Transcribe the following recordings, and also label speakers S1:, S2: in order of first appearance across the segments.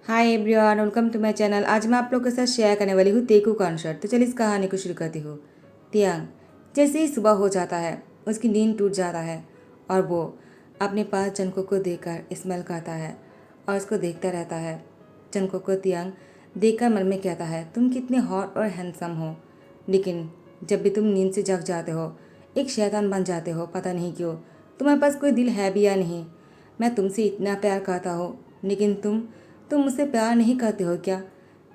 S1: Hi everyone, welcome to my channel. आज मैं आप लोग के साथ शेयर करने वाली हूँ तेकू कॉन्सर्ट। तो चलिए इस कहानी को शुरू करती हूँ। तियांग जैसे ही सुबह हो जाता है उसकी नींद टूट जाता है और वो अपने पास जंको को देखकर स्मेल करता है और उसको देखता रहता है। जंको को तियांग देखकर मन में कहता है, तुम कितने हॉट और हैंडसम हो, लेकिन जब भी तुम नींद से जग जाते हो एक शैतान बन जाते हो। पता नहीं क्यों, तुम्हारे पास कोई दिल है भी या नहीं। मैं तुमसे इतना प्यार करता हूँ लेकिन तुम मुझसे प्यार नहीं करते हो क्या?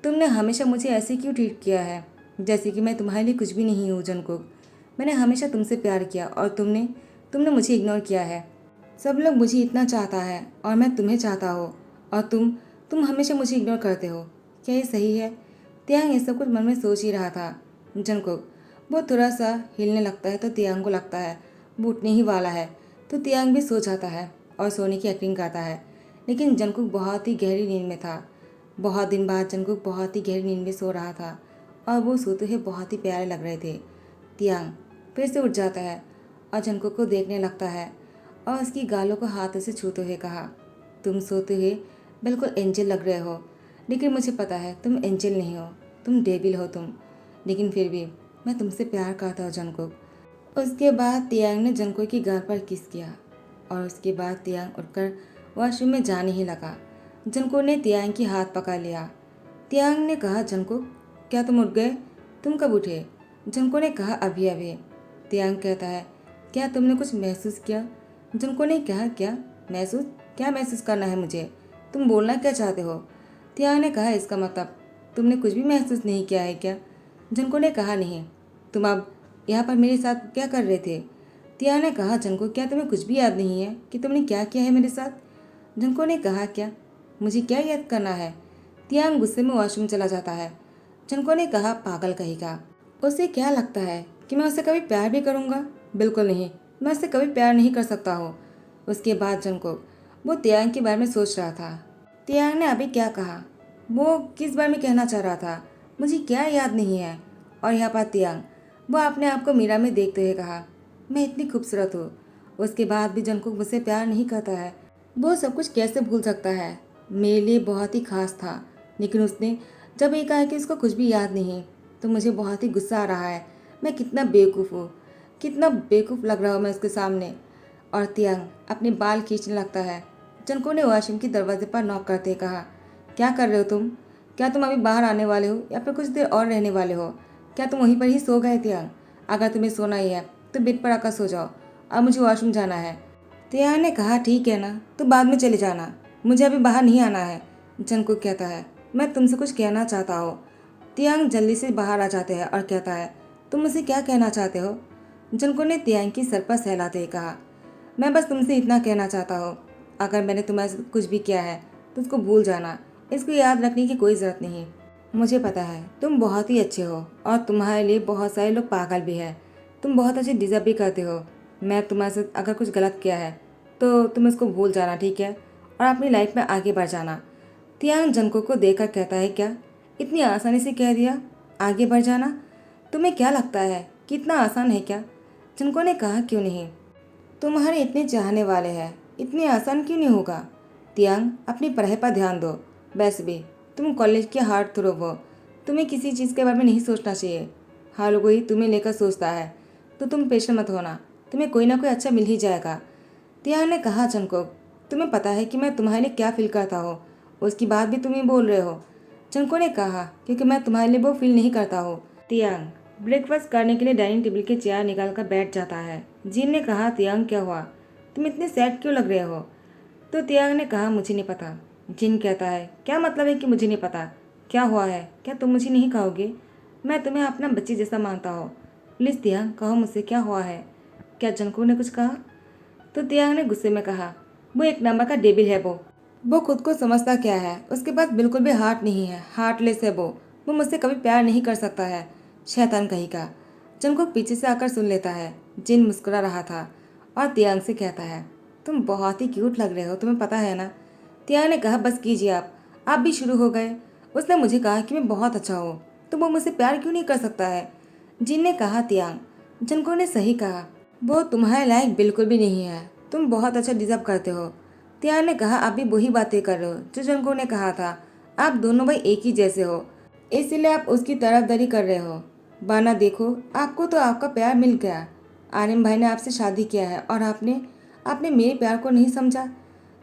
S1: तुमने हमेशा मुझे ऐसे क्यों ट्रीट किया है, जैसे कि मैं तुम्हारे लिए कुछ भी नहीं हूँ जंकुक। मैंने हमेशा तुमसे प्यार किया और तुमने तुमने मुझे इग्नोर किया है। सब लोग मुझे इतना चाहता है और मैं तुम्हें चाहता हूँ और तुम हमेशा मुझे इग्नोर करते हो। क्या ये सही है? तियांग ये सब कुछ मन में सोच ही रहा था। जंकुक वो थोड़ा सा हिलने लगता है तो तियांग को लगता है वो उठने ही वाला है, तो तियांग भी सो जाता है और सोने की एक्टिंग करता है। लेकिन जंकुक बहुत ही गहरी नींद में था। बहुत दिन बाद जंकुक बहुत ही गहरी नींद में सो रहा था और वो सोते हुए बहुत ही प्यारे लग रहे थे। तियांग फिर से उठ जाता है और जंकुक को देखने लगता है और उसकी गालों को हाथों से छूते हुए कहा, तुम सोते हुए बिल्कुल एंजल लग रहे हो, लेकिन मुझे पता है तुम एंजल नहीं हो, तुम डेविल हो तुम। लेकिन फिर भी मैं तुमसे प्यार करता हूँ जंकुक। उसके बाद तियांग ने जंकुक की गाल पर किस किया और उसके बाद तियांग उठकर वॉशरूम में जाने ही लगा। जंकुक ने तियांग की हाथ पकड़ लिया। तियांग ने कहा, जंकुक क्या तुम उठ गए? तुम कब उठे? जंकुक ने कहा, अभी अभी। तियांग कहता है, क्या तुमने कुछ महसूस किया? जंकुक ने कहा, क्या महसूस करना है मुझे? तुम बोलना क्या चाहते हो? तियांग ने कहा, इसका मतलब तुमने कुछ भी महसूस नहीं किया है क्या? जंकुक ने कहा, नहीं। तुम अब यहाँ पर मेरे साथ क्या कर रहे थे? तियांग ने कहा, जंकुक क्या तुम्हें कुछ भी याद नहीं है कि तुमने क्या किया है मेरे साथ? जंको ने कहा, क्या मुझे क्या याद करना है? तियांग गुस्से में वॉशरूम चला जाता है। जंको ने कहा, पागल कहेगा, उसे क्या लगता है कि मैं उससे कभी प्यार भी करूँगा? बिल्कुल नहीं, मैं उससे कभी प्यार नहीं कर सकता हूँ। उसके बाद जंको वो तियांग के बारे में सोच रहा था। तियांग ने अभी क्या कहा, वो किस बारे में कहना चाह रहा था, मुझे क्या याद नहीं है। और यहाँ पर तियांग वो अपने आप को मीरा में देखते हुए कहा, मैं इतनी खूबसूरत हूँ। उसके बाद भी जंकुक मुझसे प्यार नहीं करता है। वो सब कुछ कैसे भूल सकता है? मेरे लिए बहुत ही खास था, लेकिन उसने जब ये कहा कि उसको कुछ भी याद नहीं, तो मुझे बहुत ही गुस्सा आ रहा है। मैं कितना बेवकूफ़ हूँ, कितना बेवकूफ़ लग रहा हूँ मैं उसके सामने। और तियांग अपने बाल खींचने लगता है। जंको ने वॉशरूम के दरवाजे पर नॉक करते हुए कहा, क्या कर रहे हो तुम? क्या तुम अभी बाहर आने वाले हो या फिर कुछ देर और रहने वाले हो? क्या तुम वहीं पर ही सो गए तियांग? अगर तुम्हें सोना ही है तो बेड पर आकर सो जाओ, अब मुझे वॉशरूम जाना है। तियांग ने कहा, ठीक है ना, तो बाद में चले जाना, मुझे अभी बाहर नहीं आना है। जंकुक कहता है, मैं तुमसे कुछ कहना चाहता हूँ। तियांग जल्दी से बाहर आ जाते हैं और कहता है, तुम मुझसे क्या कहना चाहते हो? जंकुक ने तियांग की सर पर सहलाते हुए कहा, मैं बस तुमसे इतना कहना चाहता हूँ, अगर मैंने तुम्हारे कुछ भी किया है तो उसको भूल जाना, इसको याद रखने की कोई ज़रूरत नहीं। मुझे पता है तुम बहुत ही अच्छे हो और तुम्हारे लिए बहुत सारे लोग पागल भी हैं। तुम बहुत अच्छे डिजर्व भी करते हो। मैं तुम्हारे साथ अगर कुछ गलत किया है तो तुम इसको भूल जाना, ठीक है, और अपनी लाइफ में आगे बढ़ जाना। तियांग जंकुक को देखकर कहता है, क्या इतनी आसानी से कह दिया आगे बढ़ जाना? तुम्हें क्या लगता है कि इतना आसान है क्या? जंकुक ने कहा, क्यों नहीं, तुम्हारे इतने चाहने वाले हैं, इतने आसान क्यों नहीं होगा? तियांग अपनी पढ़ाई पर ध्यान दो। वैसे भी तुम कॉलेज के हार्ट थ्रो हो, तुम्हें किसी चीज़ के बारे में नहीं सोचना चाहिए। हर कोई तुम्हें लेकर सोचता है, तो तुम पेशेंट मत होना, तुम्हें कोई ना कोई अच्छा मिल ही जाएगा। तियांग ने कहा, जंकुक तुम्हें पता है कि मैं तुम्हारे लिए क्या फील करता हूँ, उसकी बात भी तुम ही बोल रहे हो। जंकुक ने कहा, क्योंकि मैं तुम्हारे लिए वो फील नहीं करता हूँ। तियांग ब्रेकफास्ट करने के लिए डाइनिंग टेबल के चेयर निकाल कर बैठ जाता है। जिन ने कहा, तियांग क्या हुआ, तुम इतने सैड क्यों लग रहे हो? तो तियांग ने कहा, मुझे नहीं पता। जिन कहता है, क्या मतलब है कि मुझे नहीं पता, क्या हुआ है, क्या तुम मुझे नहीं कहोगे? मैं तुम्हें अपना बच्चे जैसा मानता हूँ। प्लीज़ तियांग कहो मुझसे क्या हुआ है। क्या जंकुक ने कुछ कहा? तो तियांग ने गुस्से में कहा, वो एक नंबर का डेबिल है वो खुद को समझता क्या है, उसके पास बिल्कुल भी हार्ट नहीं है, हार्टलेस है वो मुझसे कभी प्यार नहीं कर सकता है, शैतान कहीं का। जंकुक पीछे से आकर सुन लेता है। जिन मुस्कुरा रहा था और तियांग से कहता है, तुम बहुत ही क्यूट लग रहे हो, तुम्हें पता है ना? तियांग ने कहा, बस कीजिए आप भी शुरू हो गए। उसने मुझे कहा कि मैं बहुत अच्छा हूँ, तो वो मुझसे प्यार क्यों नहीं कर सकता है? जिन ने कहा, तियांग जंकुक ने सही कहा, वो तुम्हारे लायक बिल्कुल भी नहीं है, तुम बहुत अच्छा डिजर्व करते हो। तियांग ने कहा, आप भी वही बातें कर रहे हो जो जंकुक ने कहा था, आप दोनों भाई एक ही जैसे हो, इसीलिए आप उसकी तरफदारी कर रहे हो। बाना देखो, आपको तो आपका प्यार मिल गया। आर्यन भाई ने आपसे शादी किया है और आपने आपने मेरे प्यार को नहीं समझा।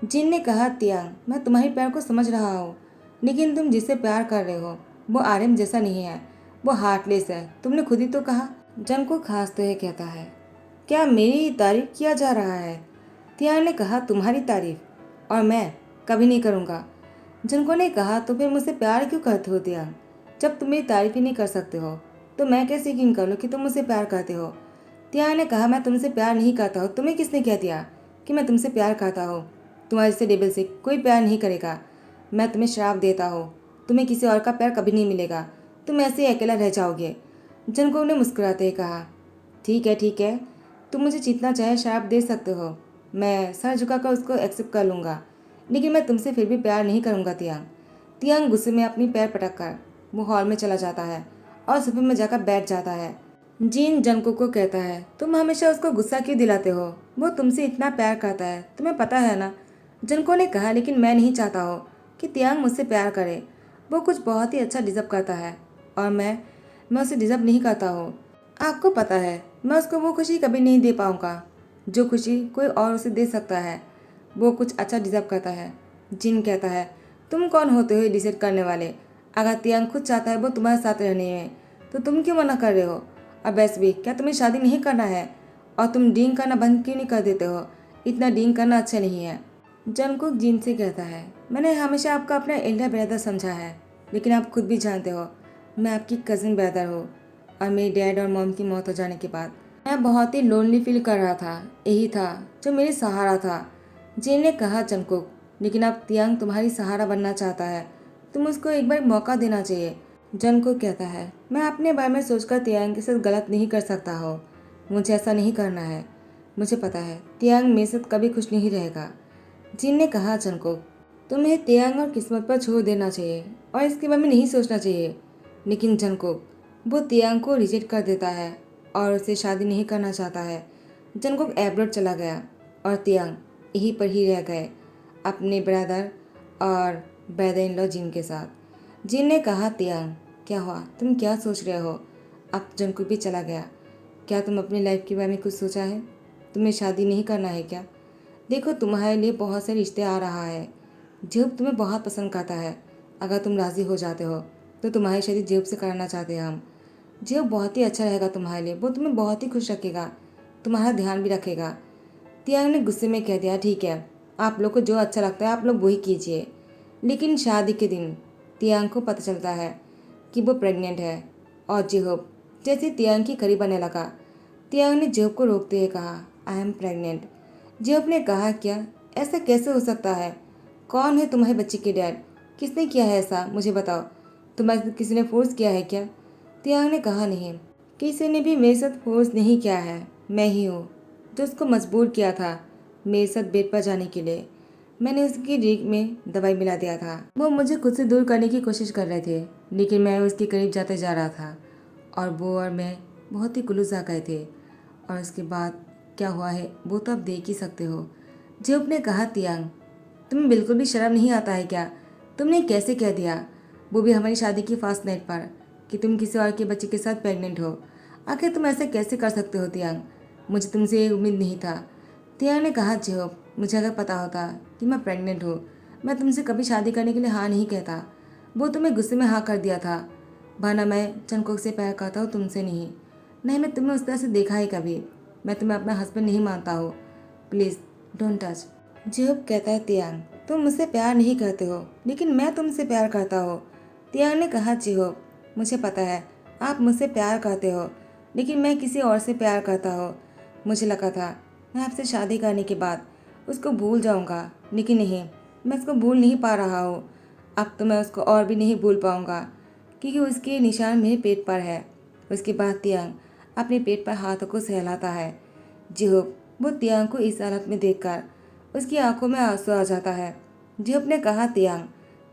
S1: जिन ने कहा, तियांग, मैं तुम्हारे प्यार को समझ रहा हूँ, लेकिन तुम जिससे प्यार कर रहे हो वो आर्यन जैसा नहीं है, वो हार्टलेस है। तुमने खुद ही तो कहा। जन को खांसते हुए कहता है, क्या मेरी तारीफ किया जा रहा है? तियांग ने कहा, तुम्हारी तारीफ, और मैं कभी नहीं करूँगा। जिनको ने कहा, तो फिर मुझसे प्यार क्यों करते हो तियांग? जब तुम मेरी तारीफ ही नहीं कर सकते हो तो मैं कैसे यकीन कर लूँ कि तुम मुझसे प्यार करते हो? तियांग ने कहा, मैं तुमसे प्यार नहीं करता हूँ। तुम्हें किसने कह दिया कि मैं तुमसे प्यार करता हूँ? तुम्हारे से डेबिल से कोई प्यार नहीं करेगा। मैं तुम्हें श्राप देता हूँ, तुम्हें किसी और का प्यार कभी नहीं मिलेगा। तुम ऐसे ही अकेला रह जाओगे। जनको ने मुस्कुराते हुए कहा, ठीक है, तुम मुझे जितना चाहे श्राप दे सकते हो, मैं सर झुकाकर उसको एक्सेप्ट कर लूँगा, लेकिन मैं तुमसे फिर भी प्यार नहीं करूँगा तियांग। तियांग गुस्से में अपनी पैर पटक कर वो हॉल में चला जाता है और सोफे में जाकर बैठ जाता है। जीन जनको को कहता है, तुम हमेशा उसको गुस्सा क्यों दिलाते हो? वो तुमसे इतना प्यार करता है, तुम्हें पता है ना? जनको ने कहा, लेकिन मैं नहीं चाहता हो कि तियांग मुझसे प्यार करे। वो कुछ बहुत ही अच्छा डिजर्व करता है और मैं उसे डिजर्व नहीं करता हूँ। आपको पता है मैं उसको वो खुशी कभी नहीं दे पाऊँगा जो खुशी कोई और उसे दे सकता है। वो कुछ अच्छा डिजर्व करता है। जिन कहता है, तुम कौन होते हो डिसाइड करने वाले? अगर तियांग खुद चाहता है वो तुम्हारे साथ रहने में, तो तुम क्यों मना कर रहे हो? और वैसे भी क्या तुम्हें शादी नहीं करना है? और तुम ड्रिंक करना बंद क्यों नहीं कर देते हो? इतना ड्रिंक करना अच्छा नहीं है। जंगकुक जिन से कहता है, मैंने हमेशा आपको अपना एल्डर ब्रदर समझा है, लेकिन आप खुद भी जानते हो मैं आपकी कज़न ब्रदर हूँ, और मेरे डैड और मॉम की मौत हो जाने के बाद मैं बहुत ही लोनली फील कर रहा था। यही था जो मेरी सहारा था। जिन ने कहा, जंगकुक, लेकिन अब तियांग तुम्हारी सहारा बनना चाहता है, तुम उसको एक बार मौका देना चाहिए। जंगकुक कहता है, मैं अपने बारे में सोचकर तियांग के साथ गलत नहीं कर सकता हो। मुझे ऐसा नहीं करना है। मुझे पता है तियांग मेरे साथ कभी खुश नहीं रहेगा। जिन ने कहा, जंगकुक, तुम्हें तियांग और किस्मत पर छोड़ देना चाहिए और इसके बारे में नहीं सोचना चाहिए। लेकिन जंगकुक, वो तियांग को रिजेक्ट कर देता है और उससे शादी नहीं करना चाहता है। जंगकुक एब्रोड चला गया और तियांग यहीं पर ही रह गए अपने ब्रदर और ब्रदर इन लॉ जिन के साथ। जिन ने कहा, तियांग, क्या हुआ? तुम क्या सोच रहे हो? अब जंगकुक भी चला गया। क्या तुम अपनी लाइफ के बारे में कुछ सोचा है? तुम्हें शादी नहीं करना है क्या? देखो, तुम्हारे लिए बहुत से रिश्ते आ रहा है। जेब तुम्हें बहुत पसंद करता है। अगर तुम राज़ी हो जाते हो तो तुम्हारी शादी जेब से कराना चाहते हैं हम। जेब बहुत ही अच्छा रहेगा तुम्हारे लिए। वो तुम्हें बहुत ही खुश रखेगा, तुम्हारा ध्यान भी रखेगा। तियांग ने गुस्से में कह दिया, ठीक है, आप लोग को जो अच्छा लगता है आप लोग वही कीजिए। लेकिन शादी के दिन तियांग को पता चलता है कि वो प्रेग्नेंट है और जेहोब जैसे तियांग की करीब आने लगा, तियांग ने जेहोब को रोकते हुए कहा, आई एम प्रेग्नेंट। जेहोब ने कहा, क्या? ऐसा कैसे हो सकता है? कौन है तुम्हारे बच्चे के डैड? किसने किया है ऐसा, मुझे बताओ। तुम्हारे किसी ने फोर्स किया है क्या? तियांग ने कहा, नहीं, किसी ने भी मेरे साथ फोर्स नहीं किया है। मैं ही हूँ जो उसको मजबूर किया था मेरे साथ बेड पर जाने के लिए। मैंने उसकी ड्रिंक में दवाई मिला दिया था। वो मुझे खुद से दूर करने की कोशिश कर रहे थे, लेकिन मैं उसके करीब जाते जा रहा था और वो और मैं बहुत ही क्लोज आ गए थे। और उसके बाद क्या हुआ है वो तो आप देख ही सकते हो। जेब ने कहा, तियांग, तुम्हें बिल्कुल भी शर्म नहीं आता है क्या? तुमने कैसे कह दिया, वो भी हमारी शादी की फास्ट नाइट पर, कि तुम किसी और के बच्चे के साथ प्रेग्नेंट हो? आखिर तुम ऐसे कैसे कर सकते हो तियांग? मुझे तुमसे ये उम्मीद नहीं था। तियांग ने कहा, जेहोब, मुझे अगर पता होता कि मैं प्रेग्नेंट हूँ मैं तुमसे कभी शादी करने के लिए हाँ नहीं कहता। वो तुम्हें गुस्से में हाँ कर दिया था। भाना मैं जंगकुक से प्यार करता हूँ, तुमसे नहीं। नहीं, मैं तुम्हें उस तरह से देखा है कभी। मैं तुम्हें अपना हस्बैंड नहीं मानता हूँ। Please don't touch. जेहोब कहता है, तियांग, तुम मुझसे प्यार नहीं करते हो, लेकिन मैं तुमसे प्यार करता हूँ। तियांग ने कहा, जेहोब, मुझे पता है आप मुझसे प्यार करते हो, लेकिन मैं किसी और से प्यार करता हूँ। मुझे लगा था मैं आपसे शादी करने के बाद उसको भूल जाऊँगा, लेकिन नहीं, मैं उसको भूल नहीं पा रहा हूँ। अब तो मैं उसको और भी नहीं भूल पाऊँगा, क्योंकि उसके निशान मेरे पेट पर है। उसके बाद तियांग अपने पेट पर हाथों को सहलाता है। जेहोब, वो तियांग को इस हालत में देखकर उसकी आंखों में आंसू आ जाता है। जेहोब ने कहा, तियांग,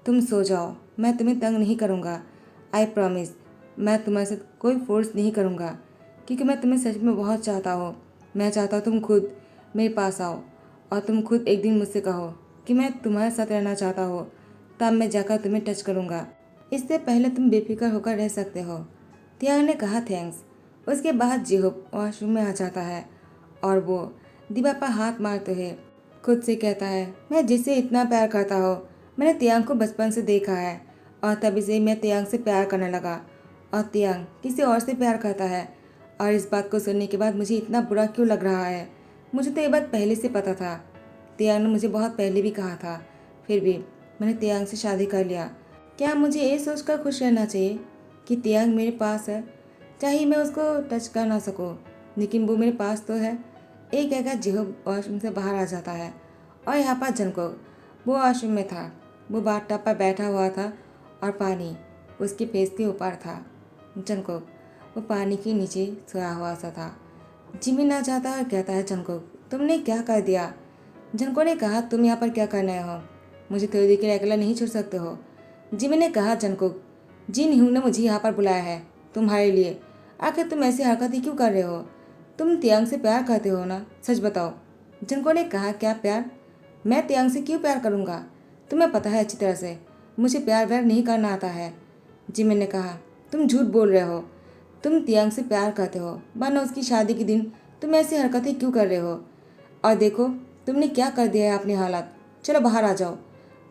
S1: तुम सो जाओ, मैं तुम्हें तंग नहीं करूँगा। आई प्रॉमिस, मैं तुम्हारे साथ कोई फोर्स नहीं करूँगा, क्योंकि मैं तुम्हें सच में बहुत चाहता हूँ। मैं चाहता हूँ तुम खुद मेरे पास आओ और तुम खुद एक दिन मुझसे कहो कि मैं तुम्हारे साथ रहना चाहता हूँ। तब मैं जाकर तुम्हें टच करूँगा। इससे पहले तुम बेफिक्र होकर रह सकते हो। तियांग ने कहा थैंक्स। उसके बाद जिहोप वॉशरूम में आ जाता है और वो दीवार पर हाथ मारते हुए खुद से कहता है, मैं जिससे इतना प्यार करता हूँ, मैंने तियांग को बचपन से देखा है और तभी से मैं तियांग से प्यार करने लगा और तियांग किसी और से प्यार करता है। और इस बात को सुनने के बाद मुझे इतना बुरा क्यों लग रहा है? मुझे तो ये बात पहले से पता था। तियांग ने मुझे बहुत पहले भी कहा था, फिर भी मैंने तियांग से शादी कर लिया। क्या मुझे ये सोचकर खुश रहना चाहिए कि तियांग मेरे पास है, चाहे मैं उसको टच कर ना सकूं, लेकिन वो मेरे पास तो है। एक कहकर जिहोप वॉशरूम से बाहर आ जाता है और यहाँ पर जंगकोक वो वॉशरूम में था। वो बाथटब पर बैठा हुआ था और पानी उसके फेस के ऊपर था। जंगकोक वो पानी के नीचे सोया हुआ सा था। जिमिन आ जाता है और कहता है, जंगकोक तुमने क्या कर दिया? जंगकोक ने कहा, तुम यहाँ पर क्या करने हो? मुझे थोड़ी देर के लिए अकेला नहीं छोड़ सकते हो। जिमिन ने कहा, जंगकोक जिन ह्यू ने मुझे यहाँ पर बुलाया है तुम्हारे लिए। आखिर तुम ऐसी हरकतें क्यों कर रहे हो? तुम तियांग से प्यार करते हो ना, सच बताओ। जंगकोक ने कहा, क्या प्यार? मैं तियांग से क्यों प्यार करूँगा? तुम्हें पता है अच्छी तरह से मुझे प्यार व्यार नहीं करना आता है। जिमिन ने कहा, तुम झूठ बोल रहे हो। तुम तियांग से प्यार करते हो, वरना उसकी शादी के दिन तुम ऐसी हरकतें क्यों कर रहे हो? और देखो तुमने क्या कर दिया है अपनी हालत। चलो बाहर आ जाओ।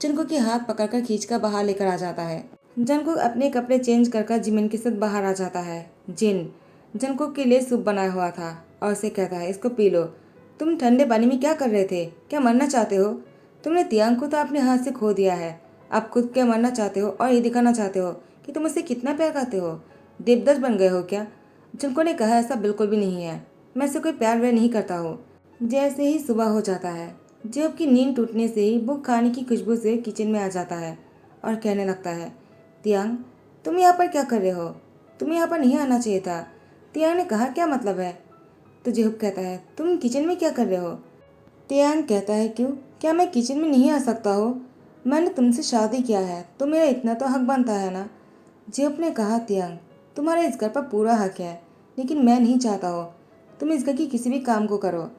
S1: जंगकोक के हाथ पकड़कर खींचकर बाहर लेकर आ जाता है। जंगकोक अपने कपड़े चेंज कर जिमिन के साथ बाहर आ जाता है। जिन जंगकोक के लिए सूप बनाया हुआ था और उसे कहता है, इसको पी लो। तुम ठंडे पानी में क्या कर रहे थे? क्या मरना चाहते हो? तुमने तियांग को तो अपने हाथ से खो दिया है, अब खुद क्या मरना चाहते हो और ये दिखाना चाहते हो कि तुम उससे कितना प्यार करते हो? देवदास बन गए हो क्या? जंगकोक ने कहा, ऐसा बिल्कुल भी नहीं है, मैं इससे कोई प्यार व्यार नहीं करता हूँ। जैसे ही सुबह हो जाता है, जिहोप की नींद टूटने से ही वो खाने की खुशबू से किचन में आ जाता है और कहने लगता है, तियांग तुम यहाँ पर क्या कर रहे हो? तुम्हें यहाँ पर नहीं आना चाहिए था। तियांग ने कहा, क्या मतलब है? तो जिहोप कहता है, तुम किचन में क्या कर रहे हो? तियांग कहता है, क्यों, क्या मैं किचन में नहीं आ सकता हो? मैंने तुमसे शादी किया है तो मेरा इतना तो हक बनता है ना। जिहोप ने कहा, तियांग तुम्हारे इस घर पर पूरा हक है, लेकिन मैं नहीं चाहता हो तुम इस घर की किसी भी काम को करो।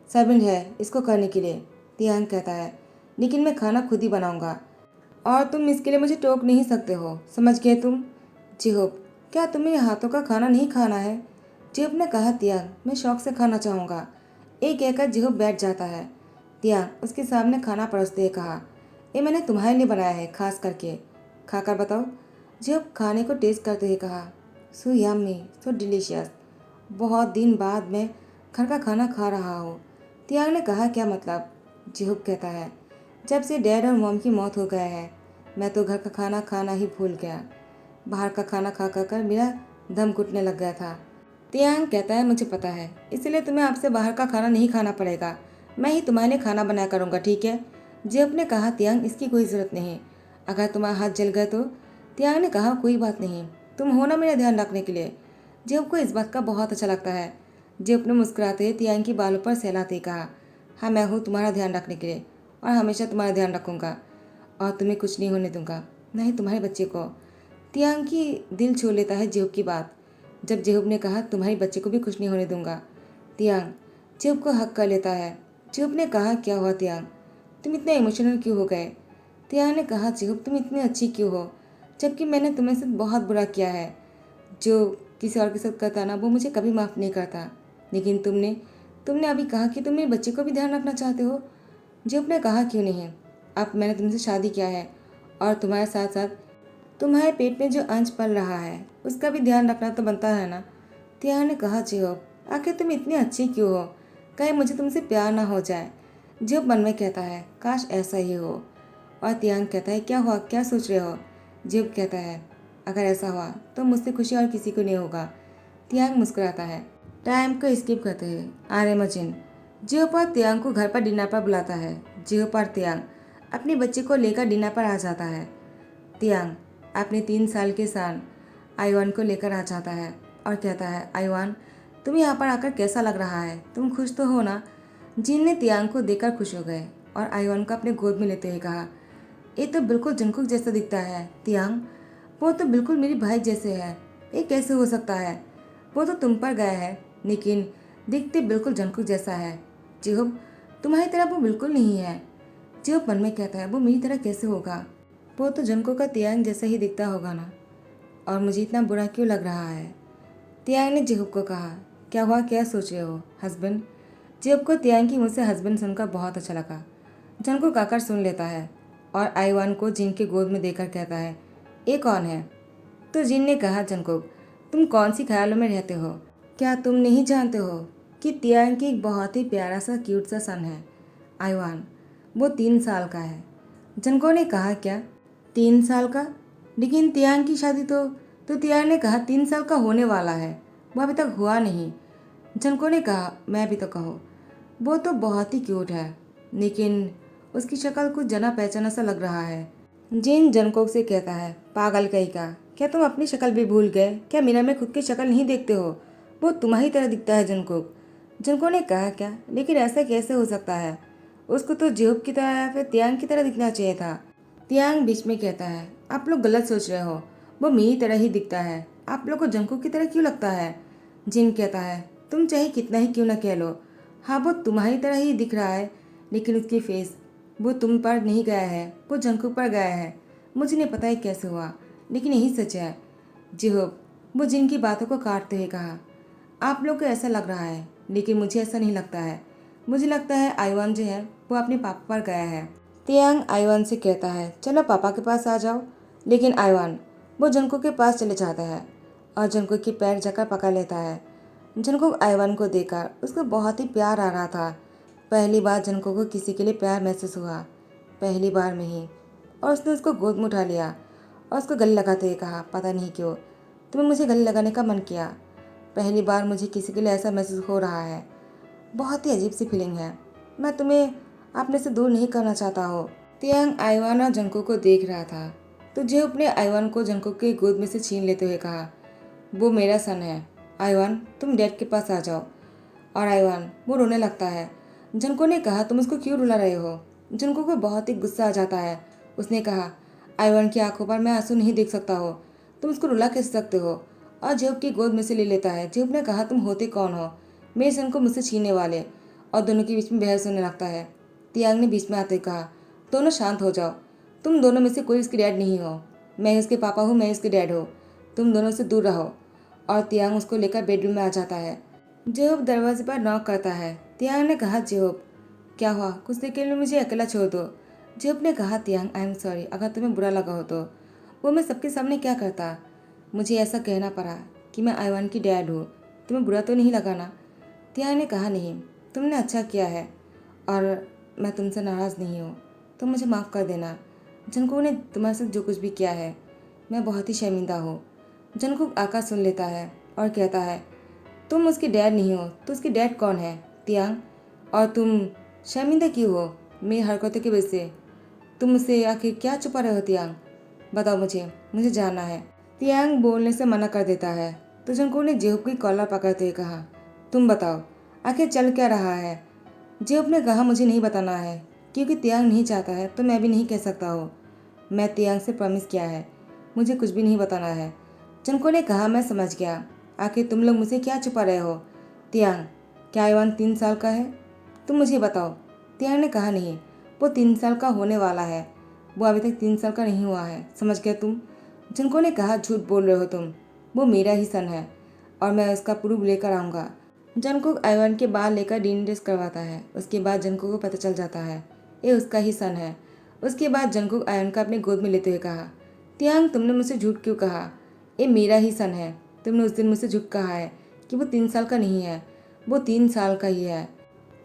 S1: सर्वेंट है इसको करने के लिए। तियांग कहता है, लेकिन मैं खाना खुद ही बनाऊंगा और तुम इसके लिए मुझे टोक नहीं सकते हो, समझ गए तुम? जिहोप, क्या तुम्हें हाथों का खाना नहीं खाना है? जिहोप ने कहा, तियांग मैं शौक से खाना चाहूँगा। एक कहकर जिहोप बैठ जाता है। तियांग उसके सामने खाना परोसते हुए कहा, ये मैंने तुम्हारे लिए बनाया है, खास करके खाकर बताओ। जिहोप खाने को टेस्ट करते हुए कहा, सो यम्मी, सो डिलीशियस। बहुत दिन बाद मैं घर का खाना खा रहा हूँ। तियांग ने कहा, क्या मतलब? जिहोप कहता है, जब से डैड और मॉम की मौत हो गया है मैं तो घर का खाना खाना ही भूल गया। बाहर का खाना खा कर मेरा दम घुटने लग गया था। तियांग कहता है, मुझे पता है, इसलिए तुम्हें आपसे बाहर का खाना नहीं खाना पड़ेगा, मैं ही तुम्हारे लिए खाना बनाया करूँगा, ठीक है? जिहोप ने कहा, तियांग इसकी कोई ज़रूरत नहीं, अगर तुम्हारा हाथ जल गए तो। तियांग ने कहा, कोई बात नहीं, तुम हो ना मेरा ध्यान रखने के लिए। जिहोप को इस बात का बहुत अच्छा लगता है। जिहोप ने मुस्कुराते हुए तियांग के बालों पर सहलाते कहा, हाँ मैं हूँ तुम्हारा ध्यान रखने के लिए और हमेशा तुम्हारा ध्यान रखूँगा और तुम्हें कुछ नहीं होने दूंगा, न ही तुम्हारे बच्चे को। तियांग की दिल छू लेता है जिहोप की बात। जब जिहोप ने कहा, तुम्हारे बच्चे को भी कुछ नहीं होने दूंगा, तियांग जिहोप को हक कर लेता है। जिहोप ने कहा, क्या हुआ तियांग, तुम इतने इमोशनल क्यों हो गए? तियांग ने कहा, जिहोप तुम इतनी अच्छी क्यों हो, जबकि मैंने तुम्हें साथ बहुत बुरा किया है। जो किसी और के साथ करता ना वो मुझे कभी माफ़ नहीं करता, लेकिन तुमने तुमने अभी कहा कि तुम मेरे बच्चे को भी ध्यान रखना चाहते हो। जिहोप ने कहा, क्यों नहीं, अब मैंने तुमसे शादी किया है और तुम्हारे साथ साथ तुम्हारे पेट में जो अंश पल रहा है उसका भी ध्यान रखना तो बनता है ना। तियांग ने कहा, जिहोप आखिर तुम इतनी अच्छी क्यों हो, कहीं मुझे तुमसे प्यार ना हो जाए। जिहोप मन में कहता है, काश ऐसा ही हो। और तियांग कहता है, क्या हुआ, क्या सोच रहे हो? जिहोप कहता है, अगर ऐसा हुआ तो मुझसे खुशी और किसी को नहीं होगा। तियांग मुस्कुराता है। टाइम को स्किप करते हैं आर्यमन जिहोप और तियांग को घर पर डिनर पर बुलाता है। जिहोप और तियांग अपने बच्चे को लेकर डिनर पर आ जाता है। तियांग अपने 3 साल के सन आईवान को लेकर आ जाता है और कहता है, आईवान तुम यहाँ पर आकर कैसा लग रहा है, तुम खुश तो हो ना? जिन ने तियांग को देखकर खुश हो गए और आईवान को अपने गोद में लेते हुए कहा, ये तो बिल्कुल जंगकुक जैसा दिखता है तियांग, वो तो बिल्कुल मेरी भाई जैसे है, ये कैसे हो सकता है? वो तो तुम पर गया है लेकिन दिखते बिल्कुल जंगकुक जैसा है। जिहोप तुम्हारी तरह वो बिल्कुल नहीं है। जिहोप मन में कहता है, वो मेरी तरह कैसे होगा? वो तो जंको का तियांग जैसा ही दिखता होगा ना, और मुझे इतना बुरा क्यों लग रहा है? तियांग ने जिहुब को कहा। क्या हुआ, क्या सोच रहे हो हस्बैंड? जिहुब को तियांग की मुझसे हस्बैंड सुनकर बहुत अच्छा लगा। जंको काकर सुन लेता है और आईवान को जिन के गोद में देकर कहता है, ये कौन है? तो जिन ने कहा, जंकुक तुम कौन सी ख्यालों में रहते हो? क्या तुम नहीं जानते हो कि तियांग की एक बहुत ही प्यारा सा क्यूट सा सन है आईवान, वो 3 साल का है। जंको ने कहा, क्या 3 साल का? लेकिन तियांग की शादी तो तियांग ने कहा 3 साल का होने वाला है, वो अभी तक हुआ नहीं। जंको ने कहा, मैं भी तो कहो, वो तो बहुत ही क्यूट है, लेकिन उसकी शक्ल कुछ जना पहचाना सा लग रहा है। जिन जंकोक से कहता है, पागल कहीं का, क्या तुम अपनी शक्ल भी भूल गए? क्या मीना में खुद की शक्ल नहीं देखते हो? वो तुम्हारी तरह दिखता है जंकोक। जंको ने कहा, क्या? लेकिन ऐसा कैसे हो सकता है? उसको तो जिहुब की तरह या फिर तियांग की तरह दिखना चाहिए था। तियांग बीच में कहता है, आप लोग गलत सोच रहे हो, वो मेरी तरह ही दिखता है, आप लोग को जंकोक की तरह क्यों लगता है? जिन कहता है, तुम चाहे कितना ही क्यों ना कह लो, हाँ वो तुम्हारी तरह ही दिख रहा है, लेकिन उसकी फेस, वो तुम पर नहीं गया है, वो जंकुक पर गया है। मुझे नहीं पता है कैसे हुआ, लेकिन यही सच है। जिहुब, वो जिन की बातों को काटते हुए कहा, आप लोग को ऐसा लग रहा है, लेकिन मुझे ऐसा नहीं लगता है। मुझे लगता है आईवान जो है वो अपने पापा पर गया है। तियांग आईवान से कहता है, चलो पापा के पास आ जाओ। लेकिन आईवान वो जंकुक के पास चले जाता है और जंकुक की पैर जकड़ पकड़ लेता है। जंकुक आईवान को देखकर उसको बहुत ही प्यार आ रहा था। पहली बार जंकुक को किसी के लिए प्यार महसूस हुआ, पहली बार में ही, और उसने उसको गोद में उठा लिया और उसको गले लगाते हुए कहा, पता नहीं क्यों तुम्हें मुझे गले लगाने का मन किया। पहली बार मुझे किसी के लिए ऐसा महसूस हो रहा है, बहुत ही अजीब सी फीलिंग है। मैं तुम्हें अपने से दूर नहीं करना चाहता हो। तियांग आईवान और जंकुक को देख रहा था तो जो अपने आईवान को जंकुक के गोद में से छीन लेते हुए कहा, वो मेरा सन है आईवान, तुम डैड के पास आ जाओ। और आईवान वो रोने लगता है। जंको ने कहा, तुम उसको क्यों रुला रहे हो? जंको को बहुत ही गुस्सा आ जाता है। उसने कहा, आईवान की आंखों पर मैं आंसू नहीं देख सकता हो, तुम उसको रुला कैसे सकते हो? और जेब की गोद में से ले लेता है। जेब ने कहा, तुम होते कौन हो मेरे सन को मुझसे छीनने वाले? और दोनों के बीच में बहस होने लगता है। तियांग ने बीच में आते कहा, दोनों शांत हो जाओ, तुम दोनों में से कोई उसकी डैड नहीं हो, मैं उसके पापा हूँ, मैं उसके डैड हूँ, तुम दोनों से दूर रहो। और तियांग उसको लेकर बेडरूम में आ जाता है। जेहोब दरवाजे पर नॉक करता है। तियांग ने कहा, जेहोब क्या हुआ, कुछ देर के लिए मुझे अकेला छोड़ दो। जेहोब ने कहा, तियांग आई एम सॉरी, अगर तुम्हें बुरा लगा हो तो। वो मैं सबके सामने क्या करता, मुझे ऐसा कहना पड़ा कि मैं आईवान की डैड हूँ, तुम्हें बुरा तो नहीं लगा ना? तियांग ने कहा, नहीं, तुमने अच्छा किया है और मैं तुमसे नाराज़ नहीं हूँ, तो मुझे माफ़ कर देना। जंकुक ने तुम्हारे साथ जो कुछ भी किया है, मैं बहुत ही शर्मिंदा हूँ। जंकुक आकर सुन लेता है और कहता है, तुम उसकी डैड नहीं हो तो उसकी डैड कौन है तियांग? और तुम शर्मिंदा क्यों हो मेरी हरकतों की वजह से? तुम मुझसे आखिर क्या छुपा रहे हो तियांग? बताओ, मुझे मुझे जानना है। तियांग बोलने से मना कर देता है तो जंकुक ने जेहुब की कॉलर पकड़ते हुए कहा, तुम बताओ आखिर चल क्या रहा है? जेहुब ने कहा, मुझे नहीं बताना है, क्योंकि तियांग नहीं चाहता है तो मैं भी नहीं कह सकता हूँ। मैं तियांग से प्रॉमिस किया है, मुझे कुछ भी नहीं बताना है। जंको ने कहा, मैं समझ गया, आखिर तुम लोग मुझसे क्या छुपा रहे हो? तियांग, क्या आईवान 3 साल का है? तुम मुझे बताओ। तियांग ने कहा, नहीं, वो 3 साल का होने वाला है, वो अभी तक 3 साल का नहीं हुआ है, समझ गया तुम? जंको ने कहा, झूठ बोल रहे हो तुम, वो मेरा ही सन है और मैं उसका प्रूफ लेकर आऊँगा। जंकुक आईवान के बाल लेकर डीएनए टेस्ट करवाता है। उसके बाद जंकुक को पता चल जाता है ये उसका ही सन है। उसके बाद जंकुक आईवान का अपने गोद में लेते हुए कहा, तियांग तुमने मुझसे झूठ क्यों कहा? ये मेरा ही सन है। तुमने उस दिन मुझसे झूठ कहा है कि वो 3 साल का नहीं है, वो 3 साल का ही है।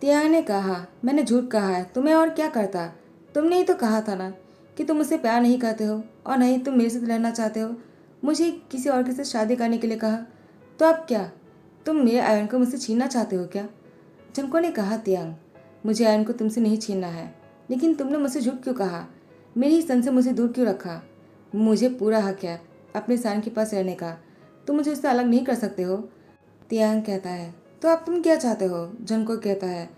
S1: तियांग ने कहा, मैंने झूठ कहा है तो मैं और क्या करता? तुमने ही तो कहा था ना कि तुम मुझसे प्यार नहीं करते हो और नहीं तुम मेरे साथ रहना चाहते हो, मुझे किसी और के साथ शादी करने के लिए कहा, तो अब क्या तुम मेरे आयन को मुझसे छीनना चाहते हो क्या? जंको ने कहा, तियांग मुझे आयन को तुमसे नहीं छीनना है, लेकिन तुमने मुझसे झूठ क्यों कहा? मेरी ही सन से मुझे दूर क्यों रखा? मुझे पूरा हक है अपने सान के पास रहने का, तुम मुझे उससे अलग नहीं कर सकते हो। तियांग कहता है, तो अब तुम क्या चाहते हो? जंको कहता है,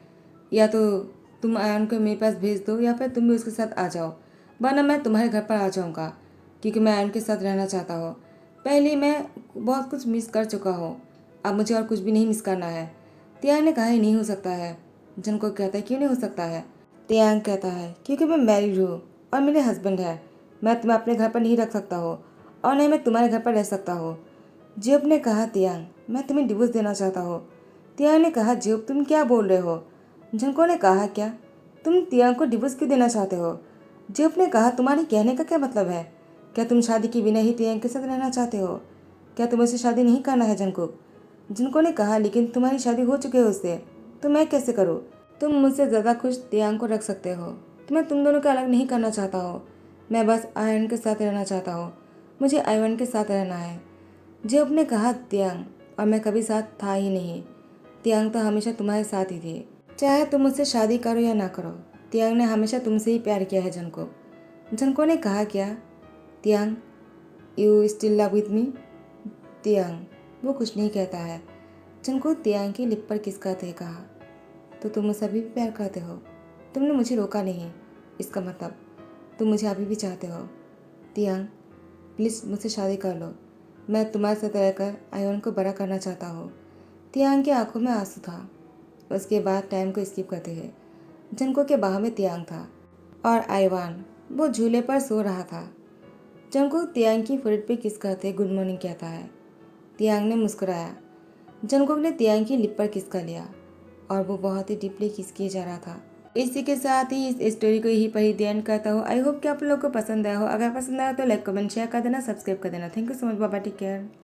S1: या तो तुम आयन को मेरे पास भेज दो या फिर तुम भी उसके साथ आ जाओ, वरना मैं तुम्हारे घर पर आ जाऊँगा, क्योंकि मैं आयन के साथ रहना चाहता हूँ। पहले मैं बहुत कुछ मिस कर चुका हूँ, अब मुझे और कुछ भी नहीं मिस करना है। तियांग ने कहा, ये नहीं हो सकता है। जंको कहता है, क्यों नहीं हो सकता है? तियांग कहता है, क्योंकि मैं मैरिड हूँ और मेरे हस्बैंड है, मैं तुम्हें अपने घर पर नहीं रख सकता हो और नहीं मैं तुम्हारे घर पर रह सकता हो। जियोब ने कहा, तियांग, मैं तुम्हें डिवोर्स देना चाहता हूँ। तियांग ने कहा, जियोब तुम क्या बोल रहे हो? झंको ने कहा, क्या तुम तियांग को डिवोर्स क्यों देना चाहते हो? जियोब ने कहा, तुम्हारी कहने का क्या मतलब है? क्या तुम शादी के बिना ही तियांग के साथ रहना चाहते हो? क्या तुम्हें उससे शादी नहीं करना है जंकुक? जिनको ने कहा, लेकिन तुम्हारी शादी हो चुकी है उससे, तो मैं कैसे करूँ? तुम मुझसे ज़्यादा खुश तियांग को रख सकते हो। तो मैं तुम दोनों को अलग नहीं करना चाहता हूँ। मैं बस आयन के साथ रहना चाहता हूँ। मुझे आयवन के साथ रहना है। जेब ने कहा, तियांग, और मैं कभी साथ था ही नहीं। तियांग तो हमेशा तुम्हारे साथ ही थे, चाहे तुम मुझसे शादी करो या ना करो। तियांग ने हमेशा तुमसे ही प्यार किया है जनको। जनको ने कहा, क्या तियांग, you still love with me? तियांग, वो कुछ नहीं कहता है। जनको तियांग की लिप पर किस करते कहा, तो तुम मुझसे अभी भी प्यार करते हो? तुमने मुझे रोका नहीं, इसका मतलब तुम मुझे अभी भी चाहते हो। तियांग, प्लीज़ मुझसे शादी कर लो। मैं तुम्हारे साथ रहकर आयवन को बड़ा करना चाहता हूँ। तियांग की आंखों में आंसू था। उसके बाद टाइम को स्किप करते हुए जनको के बाह में तियांग था और आयवान वो झूले पर सो रहा था। जनको तियांग की फोrehead पे किस करते गुड मॉर्निंग कहता है। तियांग ने मुस्कुराया। जंगकुक ने तियांग की लिप पर किस कर लिया और वो बहुत ही डीपली किस किए जा रहा था। इसी के साथ ही इस स्टोरी को यही पर ही एंड करता हूँ। आई होप कि आप लोगों को पसंद आया हो। अगर पसंद आया तो लाइक कमेंट शेयर कर देना, सब्सक्राइब कर देना। Thank you so much, bye bye, take care.